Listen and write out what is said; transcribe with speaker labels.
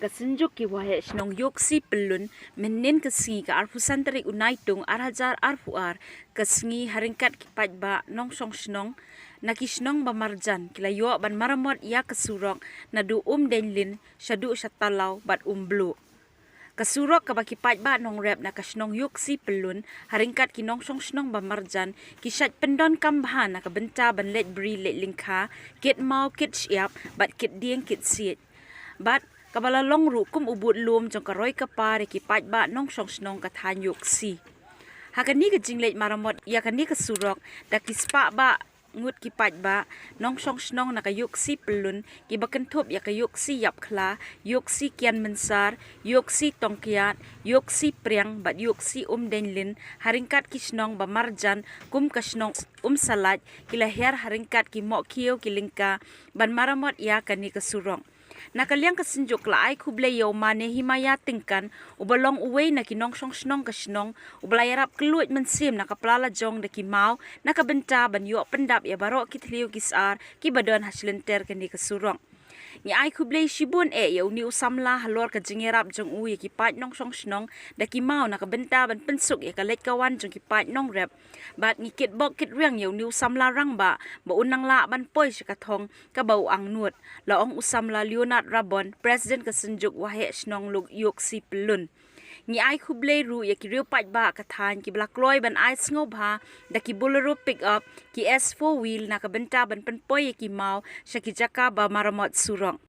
Speaker 1: Kasenjuk ki wahe snong yoksi pelun menen kesi ka arpusan tarik unaitung arhajar arpuar kesengi haringkat kipat ba nong song snong nakisnong bamarjan kila yo ban maramot ya kesurok nadu denlin shadu shatalau bat blu kasurok ka bakipat ba nong rep na kasnong yoksi pelun haringkat ki nong song snong bamarjan kisat pendon kambahan na kabenta ban let bri let lingkha kit mau kit siap bat kit dieng kit siet bat kabala long ru kum ubut lum jong karoi kapare ki pat ba nong song snong ka than yok si hakani ka jinglet maramot ya kani ka surok da kispa ba ngut ki pat ba nong song snong na ka yok si pelun ki baken thop ya ka yok si yap khla yok si kian mensar yok si tongkiat yok si priang bat yok si denlin haringkat ki snong ba marjan kum ka snong salat kila her haringkat ki mo kiyo ki lingka ban maramot ya kani ka surok nakaliang kasenjuk laay kublay yaw mane himaya tingkan ubalong uway na kinong song snong kasnong ubalayarap keluit mensim nakaplala jong na kimau nakabenta banyo pendap ya baro kitliw kisar kibadon haslenter kani kasurong ni ay kublay shibun yaw ni usamla halor ka jingerap jong uwi kipat nong song snong da kimau nakabenta ban pensuk ya kalet kawan jong kipat nong rep bat ni kit bok kit riang yaw ni usamla rang ba unang la ban poy sikathong kabau ang nuot laong usamla Leonard Rabon president kasenjuk wahe snong luk yok si pelun ni ay kublay ru ya kiriu pat ba kathan ki blakloy ban ay sngoba da ki bolero pick up ki S4 wheel nakabenta ban penpoy ya ki mau syakijaka ba maramot surong